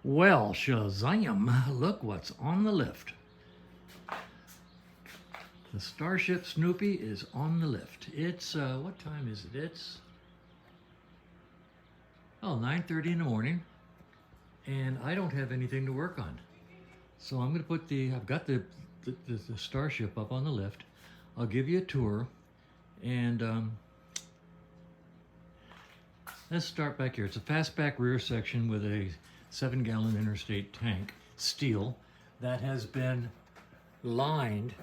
Well, Shazam, look what's on the lift. The Starship Snoopy is on the lift. It's, what time is it? It's, 9:30 in the morning, and I don't have anything to work on. So I'm gonna put I've got the Starship up on the lift. I'll give you a tour, and let's start back here. It's a fastback rear section with a 7-gallon interstate tank, steel, that has been lined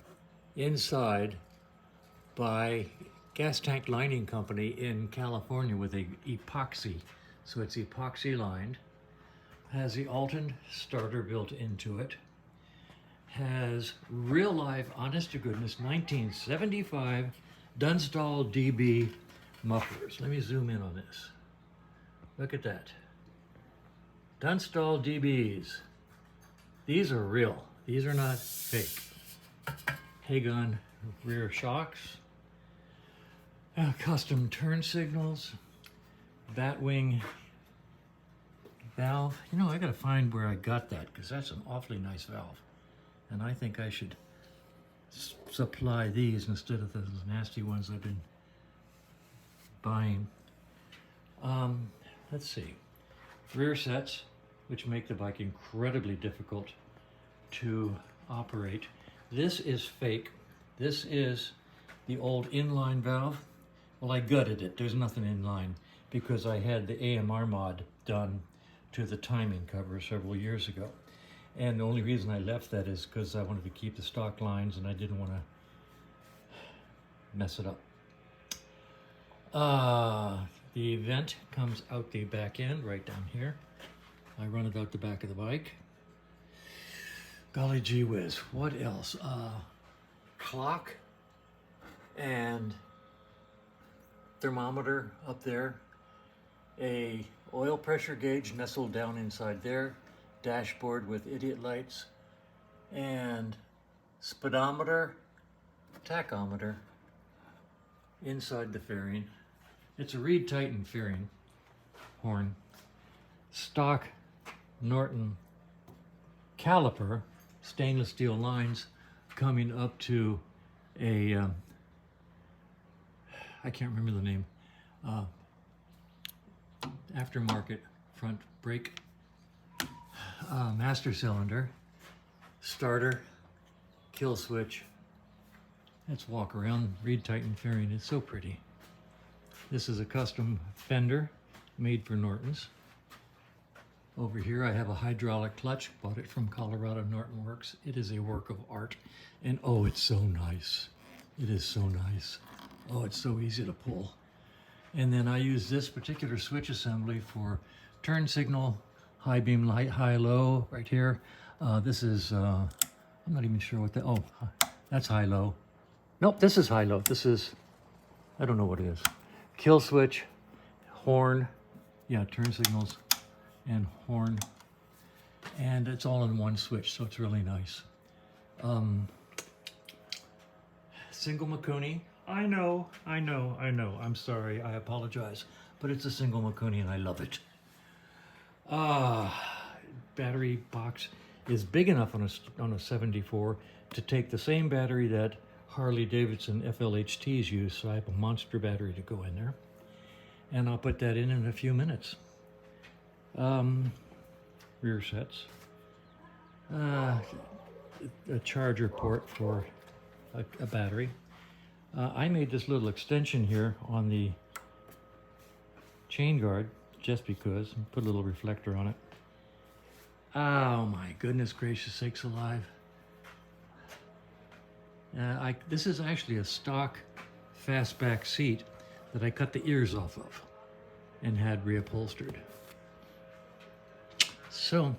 inside by gas tank lining company in California with a epoxy. So it's epoxy lined, has the Alton starter built into it, has real life, honest to goodness, 1975 Dunstall DB mufflers. Let me zoom in on this. Look at that. Dunstall DBs. These are real. These are not fake. Hagon rear shocks. Custom turn signals. Batwing valve. You know, I gotta find where I got that because that's an awfully nice valve. And I think I should supply these instead of those nasty ones I've been buying. Let's see. Rear sets, which make the bike incredibly difficult to operate. This is fake. This is the old inline valve. Well, I gutted it. There's nothing inline because I had the AMR mod done to the timing cover several years ago. And the only reason I left that is because I wanted to keep the stock lines and I didn't want to mess it up. The vent comes out the back end, right down here. I run it out the back of the bike. Golly gee whiz, what else? Clock and thermometer up there. A oil pressure gauge nestled down inside there. Dashboard with idiot lights. And speedometer, tachometer inside the fairing. It's a Reed Titan fairing horn. Stock Norton caliper, stainless steel lines coming up to a, I can't remember the name, aftermarket front brake, master cylinder, starter, kill switch. Let's walk around Reed Titan fairing. It's so pretty. This is a custom fender made for Nortons. Over here I have a hydraulic clutch, bought it from Colorado Norton Works. It is a work of art, and oh, it's so nice. It is so nice. Oh, it's so easy to pull. And then I use this particular switch assembly for turn signal, high beam light, high low, right here. This is, I'm not even sure what oh, that's high low. Nope, this is high low. This is, I don't know what it is. Kill switch, horn, yeah, turn signals and horn. And it's all in one switch, so it's really nice. Single Mikuni. I know. I'm sorry, I apologize. But it's a single Mikuni and I love it. Battery box is big enough on a 74 to take the same battery that Harley Davidson FLHTs use, so I have a monster battery to go in there. And I'll put that in a few minutes. Rear sets. A charger port for a battery. I made this little extension here on the chain guard just because, and put a little reflector on it. Oh my goodness gracious sakes alive. This is actually a stock fastback seat that I cut the ears off of and had reupholstered. So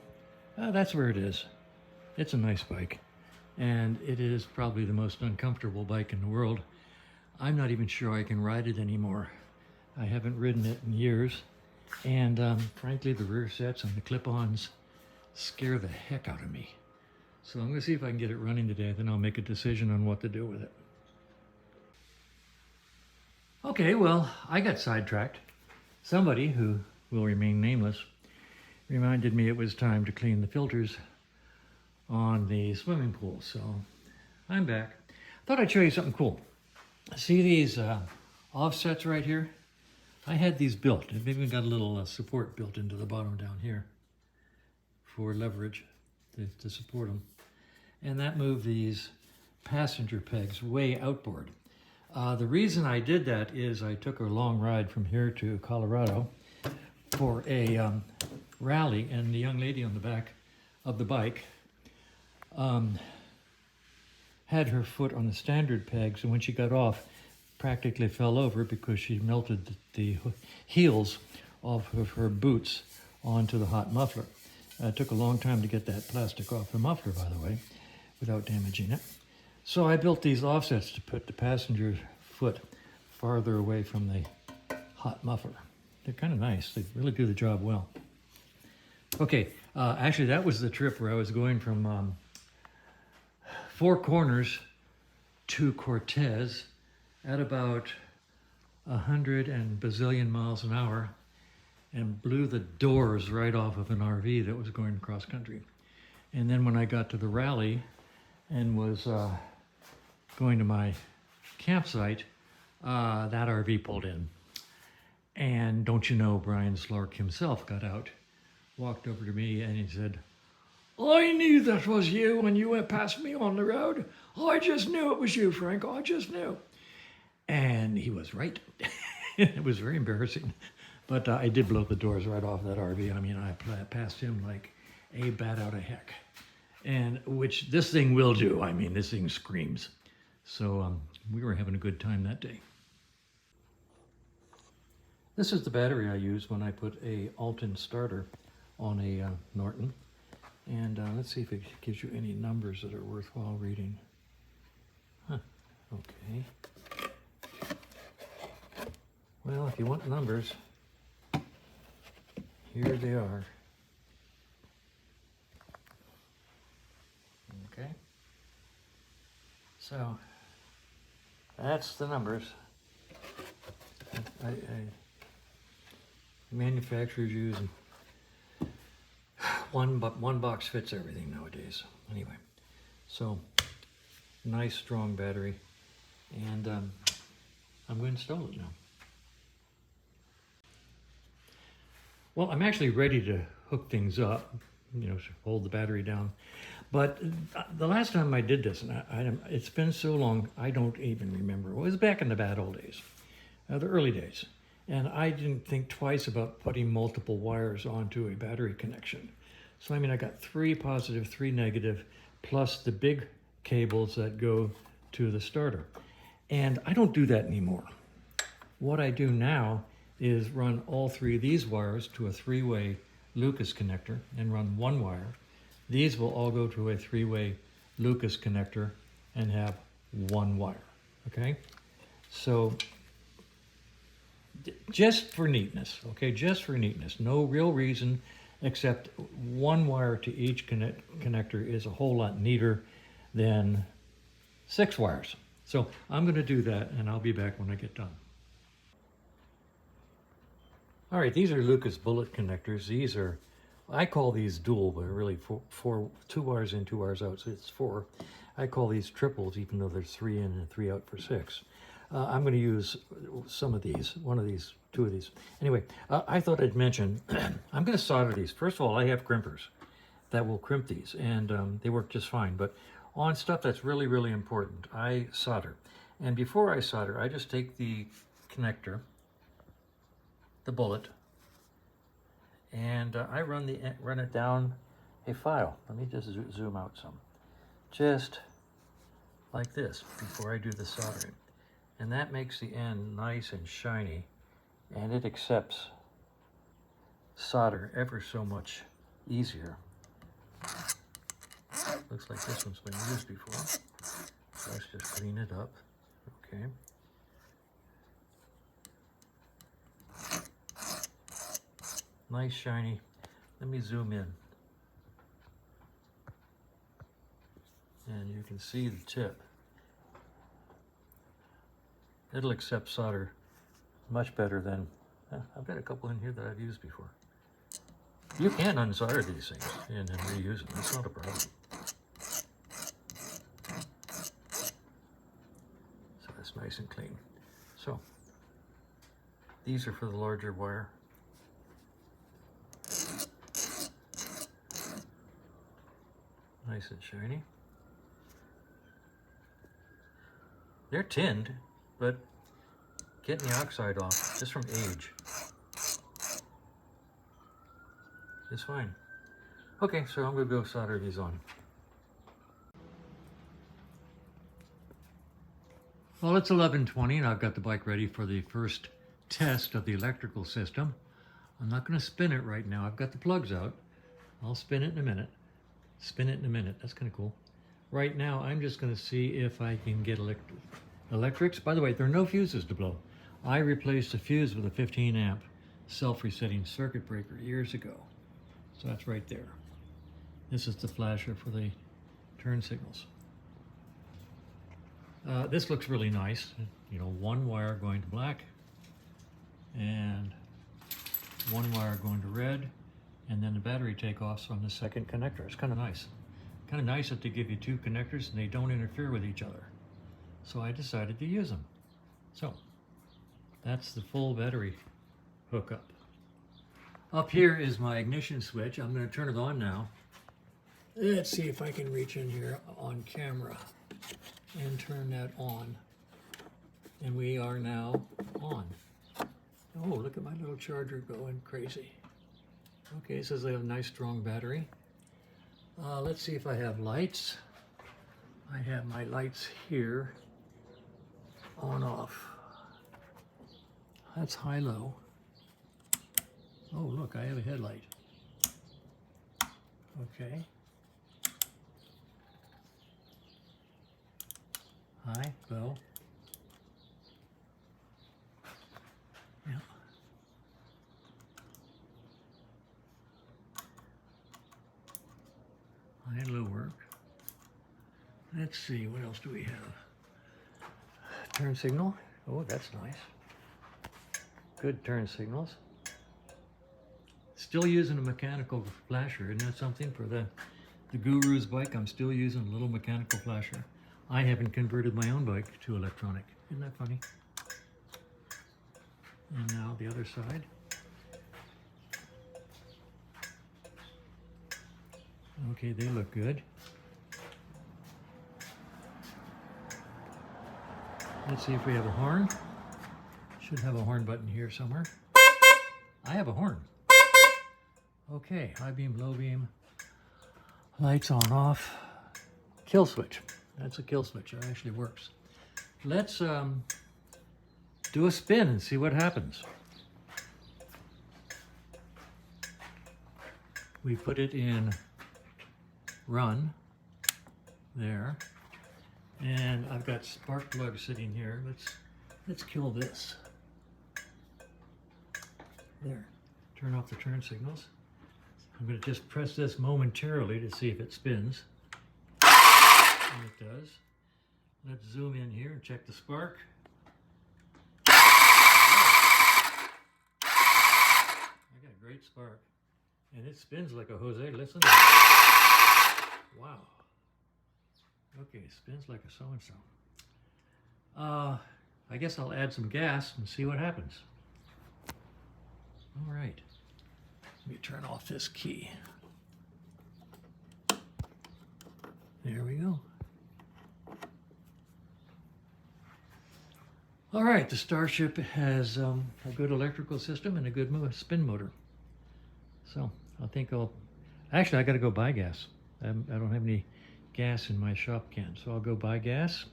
that's where it is. It's a nice bike, and it is probably the most uncomfortable bike in the world. I'm not even sure I can ride it anymore. I haven't ridden it in years, and frankly the rear sets and the clip-ons scare the heck out of me. So I'm going to see if I can get it running today, then I'll make a decision on what to do with it. Okay, well, I got sidetracked. Somebody who will remain nameless reminded me it was time to clean the filters on the swimming pool. So I'm back. Thought I'd show you something cool. See these offsets right here? I had these built. They've even got a little support built into the bottom down here for leverage to support them. And that moved these passenger pegs way outboard. The reason I did that is I took a long ride from here to Colorado for a rally, and the young lady on the back of the bike had her foot on the standard pegs, and when she got off, practically fell over because she melted the heels off of her boots onto the hot muffler. It took a long time to get that plastic off the muffler, by the way, without damaging it. So I built these offsets to put the passenger foot farther away from the hot muffler. They're kind of nice. They really do the job well. Okay, actually that was the trip where I was going from Four Corners to Cortez at about 100 and bazillion miles an hour and blew the doors right off of an RV that was going cross country. And then when I got to the rally and was going to my campsite, that RV pulled in. And don't you know, Brian Slark himself got out, walked over to me, and he said, "I knew that was you when you went past me on the road. I just knew it was you, Frank. I just knew." And he was right. It was very embarrassing. But I did blow the doors right off that RV. I mean, I passed him like a bat out of heck. And which this thing will do. I mean, this thing screams. So we were having a good time that day. This is the battery I use when I put a Alton starter on a Norton. And let's see if it gives you any numbers that are worthwhile reading. Huh, okay. Well, if you want numbers, here they are. Okay. So, that's the numbers. Manufacturers use one box fits everything nowadays. Anyway, so nice strong battery, and I'm going to install it now. Well, I'm actually ready to hook things up, you know, hold the battery down. But the last time I did this, and it's been so long, I don't even remember. It was back in the bad old days, the early days. And I didn't think twice about putting multiple wires onto a battery connection. So, I mean, I got 3 positive, 3 negative, plus the big cables that go to the starter. And I don't do that anymore. What I do now is run all 3 of these wires to a 3-way Lucas connector and run 1 wire. These will all go to a 3-way Lucas connector and have 1 wire, okay? So just for neatness, okay, just for neatness. No real reason except 1 wire to each connector is a whole lot neater than 6 wires. So I'm going to do that, and I'll be back when I get done. All right, these are Lucas bullet connectors. These are, I call these dual, but really 2 wires in, 2 wires out, so it's 4. I call these triples, even though there's 3 in and 3 out for 6. I'm going to use some of these, 1 of these, 2 of these. Anyway, I thought I'd mention, I'm going to solder these. First of all, I have crimpers that will crimp these, and they work just fine. But on stuff that's really, really important, I solder. And before I solder, I just take the connector, the bullet, and I run it down a file. Let me just zoom out some. Just like this before I do the soldering. And that makes the end nice and shiny, and it accepts solder ever so much easier. Looks like this one's been used before. So let's just clean it up. Okay. Nice shiny. Let me zoom in. And you can see the tip. It'll accept solder much better than, I've got a couple in here that I've used before. You can unsolder these things and then reuse them. That's not a problem. So that's nice and clean. So these are for the larger wire. Nice and shiny. They're tinned, but getting the oxide off just from age is fine. Okay, so I'm gonna go solder these on. Well, it's 11:20 and I've got the bike ready for the first test of the electrical system. I'm not gonna spin it right now. I've got the plugs out. I'll spin it in a minute. Spin it in a minute. That's kind of cool. Right now, I'm just gonna see if I can get electrics. By the way, there are no fuses to blow. I replaced a fuse with a 15 amp self-resetting circuit breaker years ago. So that's right there. This is the flasher for the turn signals. This looks really nice. You know, one wire going to black and one wire going to red, and then the battery takeoffs from the second connector. It's kind of nice. Kind of nice that they give you two connectors and they don't interfere with each other. So I decided to use them. So that's the full battery hookup. Up here is my ignition switch. I'm going to turn it on now. Let's see if I can reach in here on camera and turn that on. And we are now on. Oh, look at my little charger going crazy. Okay, it says I have a nice strong battery. Let's see if I have lights. I have my lights here. On, off. That's high-low. Oh, look, I have a headlight. Okay. High, low. Yeah. High and low work. Let's see, what else do we have? Turn signal. Oh, that's nice. Good turn signals. Still using a mechanical flasher. Isn't that something for the Guru's bike? I'm still using a little mechanical flasher. I haven't converted my own bike to electronic. Isn't that funny? And now the other side. Okay, they look good. Let's see if we have a horn. Should have a horn button here somewhere. I have a horn. Okay, high beam, low beam, lights on, off, kill switch. That's a kill switch, it actually works. Let's do a spin and see what happens. We put it in run, there, and I've got spark plug sitting here. Let's kill this. There, turn off the turn signals. I'm going to just press this momentarily to see if it spins. And it does. Let's zoom in here and check the spark. I got a great spark. And it spins like a Jose. Listen. Wow. Okay, spins like a so-and-so. I guess I'll add some gas and see what happens. All right. Let me turn off this key. There we go. All right, the Starship has a good electrical system and a good spin motor. So I think actually I got to go buy gas. I don't have any gas in my shop can, so I'll go buy gas,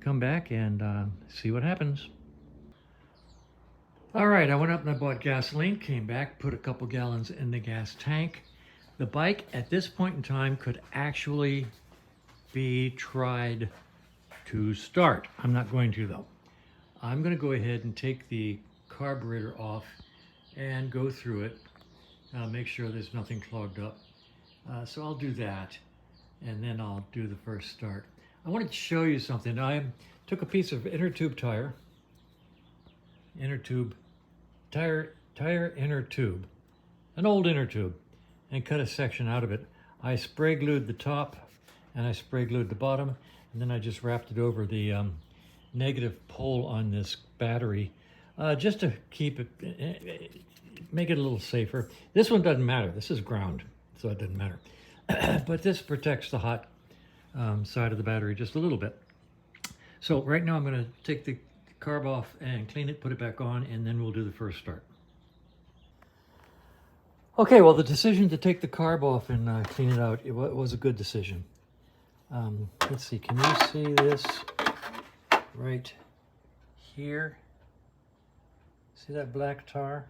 come back and see what happens. All right, I went up and I bought gasoline, came back, put a couple gallons in the gas tank. The bike at this point in time could actually be tried to start. I'm not going to though. I'm going to go ahead and take the carburetor off and go through it, make sure there's nothing clogged up. So I'll do that and then I'll do the first start. I wanted to show you something. I took a piece of inner tube tire, tire inner tube, an old inner tube, and cut a section out of it. I spray glued the top and I spray glued the bottom, and then I just wrapped it over the negative pole on this battery just to keep it, make it a little safer. This one doesn't matter. This is ground, so it doesn't matter. But this protects the hot side of the battery just a little bit. So right now I'm going to take the carb off and clean it, put it back on, and then we'll do the first start. Okay, well, the decision to take the carb off and clean it out, it was a good decision. Let's see, can you see this right here? See that black tar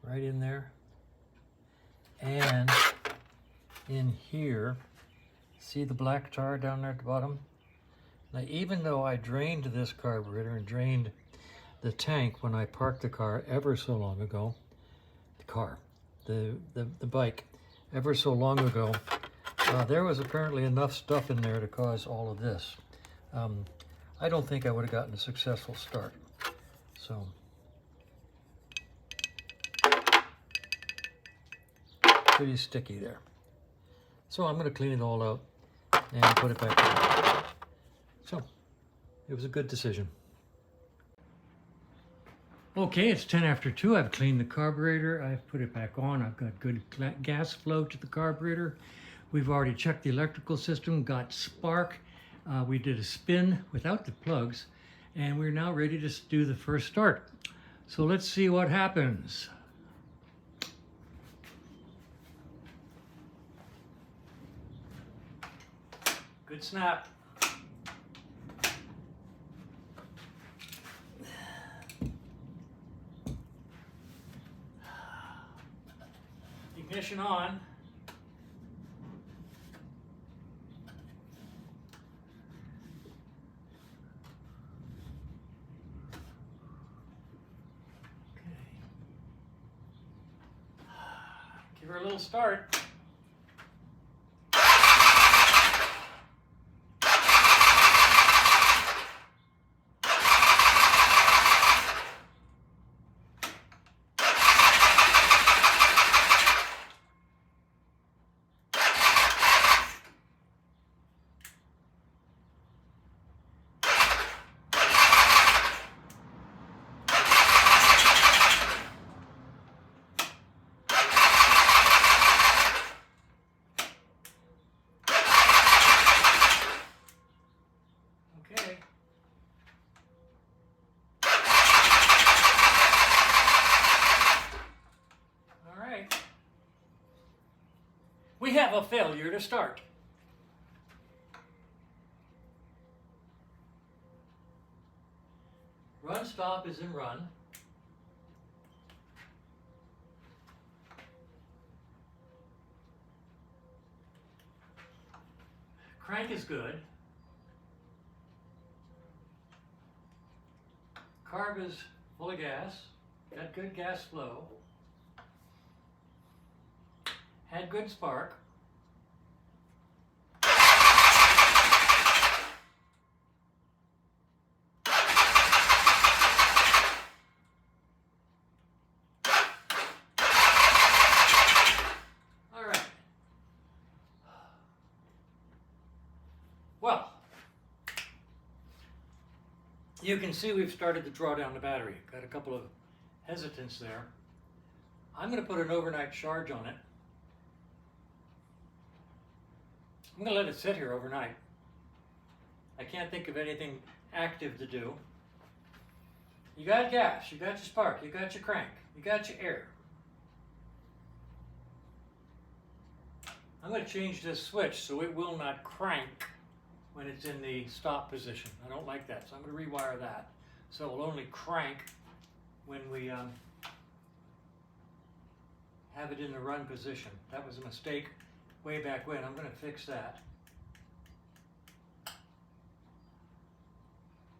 right in there? And in here, see the black tar down there at the bottom? Now, even though I drained this carburetor and drained the tank when I parked the car ever so long ago, the bike, ever so long ago, there was apparently enough stuff in there to cause all of this. I don't think I would have gotten a successful start. So, pretty sticky there. So I'm going to clean it all out and put it back on. So, it was a good decision. Okay, it's 10 after 2. I've cleaned the carburetor. I've put it back on. I've got good gas flow to the carburetor. We've already checked the electrical system, got spark. We did a spin without the plugs, and we're now ready to do the first start. So let's see what happens. Good snap. Ignition on. Okay. Give her a little start. We have a failure to start. Run stop is in run. Crank is good. Carb is full of gas. Got good gas flow. Had good spark. All right. Well, you can see we've started to draw down the battery. Got a couple of hesitants there. I'm going to put an overnight charge on it. I'm going to let it sit here overnight. I can't think of anything active to do. You got gas, you got your spark, you got your crank, you got your air. I'm going to change this switch so it will not crank when it's in the stop position. I don't like that, so I'm going to rewire that. So it will only crank when we have it in the run position. That was a mistake way back when. I'm going to fix that.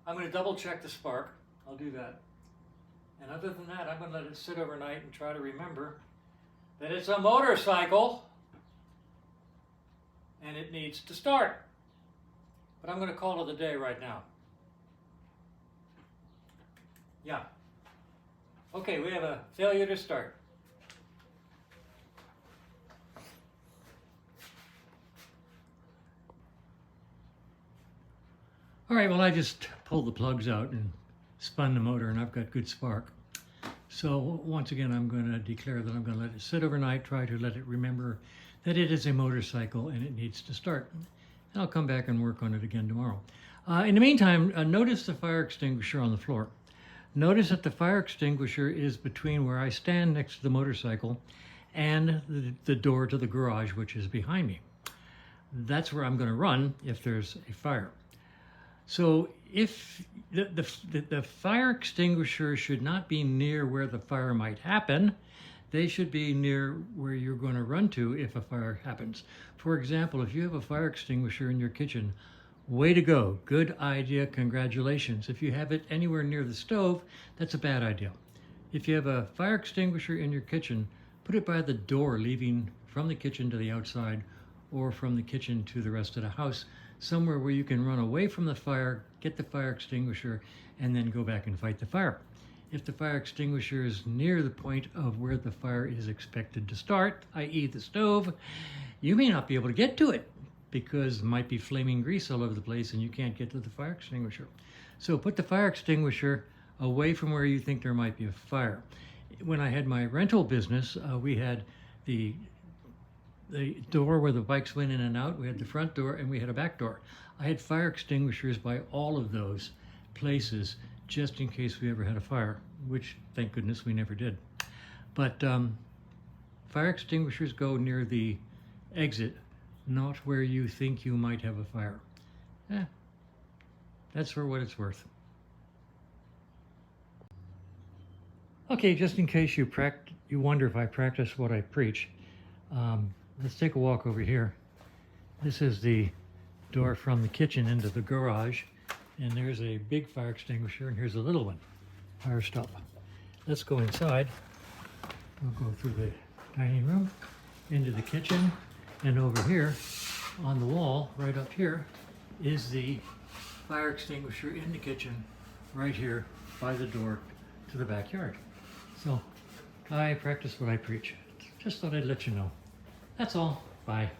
I'm going to double check the spark. I'll do that. And other than that, I'm going to let it sit overnight and try to remember that it's a motorcycle and it needs to start. But I'm going to call it a day right now. Yeah. Okay, we have a failure to start. All right, well, I just pulled the plugs out and spun the motor, and I've got good spark. So once again, I'm going to declare that I'm going to let it sit overnight, try to let it remember that it is a motorcycle and it needs to start. And I'll come back and work on it again tomorrow. In the meantime, notice the fire extinguisher on the floor. Notice that the fire extinguisher is between where I stand next to the motorcycle and the door to the garage, which is behind me. That's where I'm going to run if there's a fire. So if the fire extinguisher should not be near where the fire might happen, they should be near where you're going to run to if a fire happens. For example, if you have a fire extinguisher in your kitchen, way to go, good idea, congratulations. If you have it anywhere near the stove, that's a bad idea. If you have a fire extinguisher in your kitchen, put it by the door leading from the kitchen to the outside or from the kitchen to the rest of the house, somewhere where you can run away from the fire, get the fire extinguisher, and then go back and fight the fire. If the fire extinguisher is near the point of where the fire is expected to start, i.e. the stove, you may not be able to get to it because there might be flaming grease all over the place and you can't get to the fire extinguisher. So put the fire extinguisher away from where you think there might be a fire. When I had my rental business, we had the door where the bikes went in and out, we had the front door, and we had a back door. I had fire extinguishers by all of those places just in case we ever had a fire, which thank goodness we never did. But fire extinguishers go near the exit, not where you think you might have a fire. That's for what it's worth. Okay, just in case you wonder if I practice what I preach, let's take a walk over here. This is the door from the kitchen into the garage, and there's a big fire extinguisher, and here's a little one, fire stop. Let's go inside. We'll go through the dining room, into the kitchen, and over here on the wall, right up here, is the fire extinguisher in the kitchen, right here by the door to the backyard. So I practice what I preach. Just thought I'd let you know. That's all. Bye.